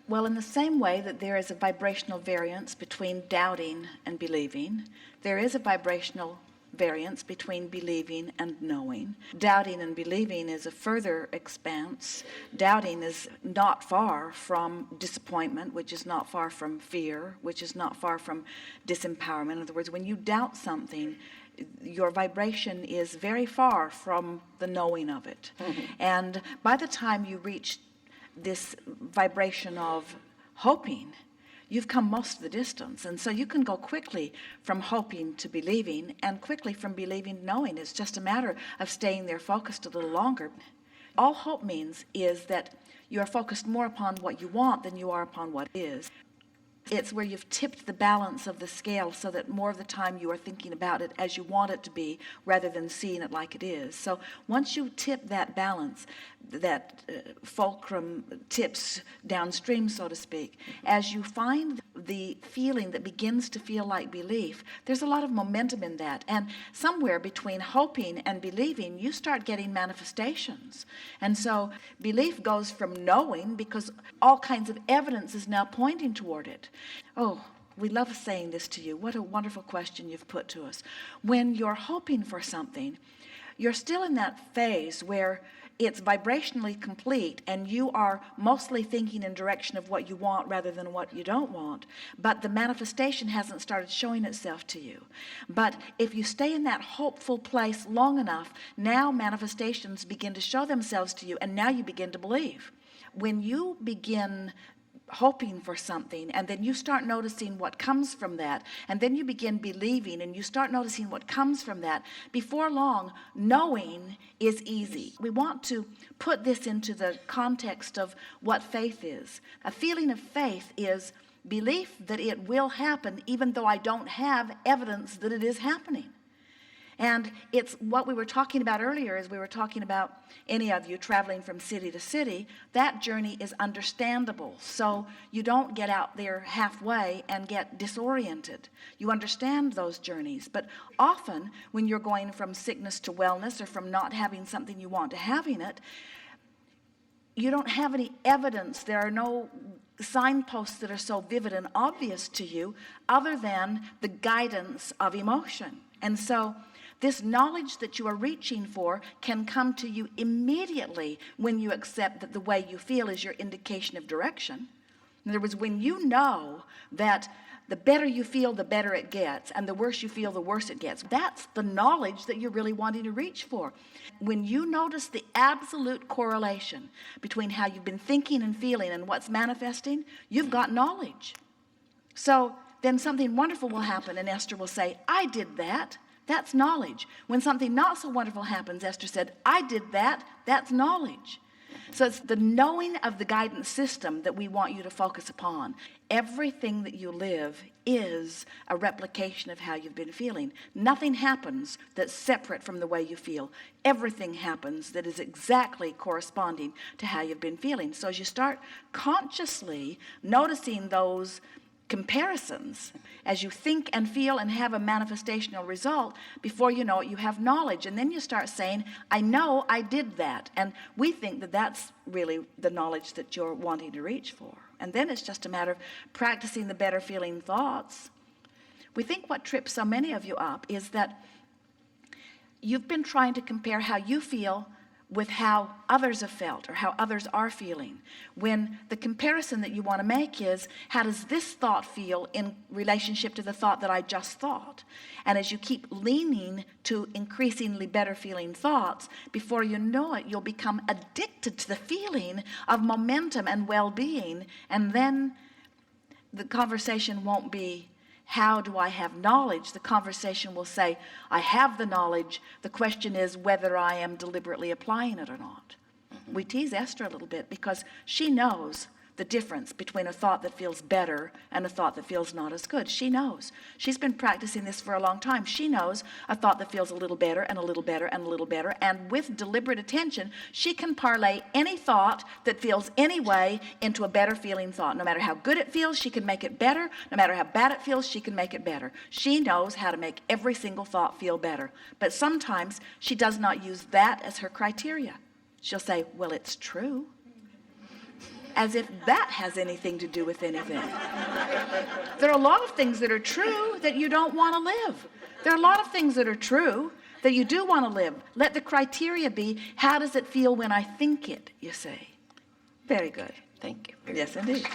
Well, in the same way that there is a vibrational variance between doubting and believing, there is a vibrational variance between believing and knowing. Doubting and believing is a further expanse. Doubting is not far from disappointment, which is not far from fear, which is not far from disempowerment. In other words, when you doubt something, your vibration is very far from the knowing of it. And by the time you reach this vibration of hoping, you've come most of the distance. And so you can go quickly from hoping to believing, and quickly from believing to knowing. It's just a matter of staying there focused a little longer. All hope means is that you are focused more upon what you want than you are upon what is. It's where you've tipped the balance of the scale so that more of the time you are thinking about it as you want it to be rather than seeing it like it is. So once you tip that balance, that fulcrum tips downstream, so to speak, as you find the feeling that begins to feel like belief, there's a lot of momentum in that. And somewhere between hoping and believing, you start getting manifestations. And so belief goes from knowing because all kinds of evidence is now pointing toward it. Oh, we love saying this to you. What a wonderful question you've put to us. When you're hoping for something, you're still in that phase where it's vibrationally complete and you are mostly thinking in direction of what you want rather than what you don't want, but the manifestation hasn't started showing itself to you. But if you stay in that hopeful place long enough, now manifestations begin to show themselves to you, and now you begin to believe. When you begin hoping for something, and then you start noticing what comes from that, and then you begin believing and you start noticing what comes from that, before long, knowing is easy. We want to put this into the context of what faith is. A feeling of faith is belief that it will happen even though I don't have evidence that it is happening. And it's what we were talking about earlier, as we were talking about any of you traveling from city to city. That journey is understandable. So you don't get out there halfway and get disoriented. You understand those journeys. But often when you're going from sickness to wellness, or from not having something you want to having it, you don't have any evidence. There are no signposts that are so vivid and obvious to you other than the guidance of emotion. And so this knowledge that you are reaching for can come to you immediately when you accept that the way you feel is your indication of direction. In other words, when you know that the better you feel, the better it gets, and the worse you feel, the worse it gets, that's the knowledge that you're really wanting to reach for. When you notice the absolute correlation between how you've been thinking and feeling and what's manifesting, you've got knowledge. So then something wonderful will happen, and Esther will say, I did that. That's knowledge. When something not so wonderful happens, Esther said, I did that. That's knowledge. So it's the knowing of the guidance system that we want you to focus upon. Everything that you live is a replication of how you've been feeling. Nothing happens that's separate from the way you feel. Everything happens that is exactly corresponding to how you've been feeling. So as you start consciously noticing those comparisons, as you think and feel and have a manifestational result, before you know it, you have knowledge. And then you start saying, I know I did that. And we think that that's really the knowledge that you're wanting to reach for. And then it's just a matter of practicing the better feeling thoughts. We think what trips so many of you up is that you've been trying to compare how you feel with how others have felt or how others are feeling, when the comparison that you want to make is, how does this thought feel in relationship to the thought that I just thought? And as you keep leaning to increasingly better feeling thoughts, before you know it, you'll become addicted to the feeling of momentum and well-being, and then the conversation won't be, how do I have knowledge? The conversation will say, I have the knowledge. The question is whether I am deliberately applying it or not. We tease Esther a little bit because she knows the difference between a thought that feels better and a thought that feels not as good. She knows. She's been practicing this for a long time. She knows a thought that feels a little better and a little better and a little better. And with deliberate attention, she can parlay any thought that feels any way into a better feeling thought. No matter how good it feels, she can make it better. No matter how bad it feels, she can make it better. She knows how to make every single thought feel better. But sometimes she does not use that as her criteria. She'll say, well, it's true. as if that has anything to do with anything. There are a lot of things that are true that you don't want to live. There are a lot of things that are true that you do want to live. Let the criteria be, how does it feel when I think it, you say. Very good. Thank you. Yes, indeed.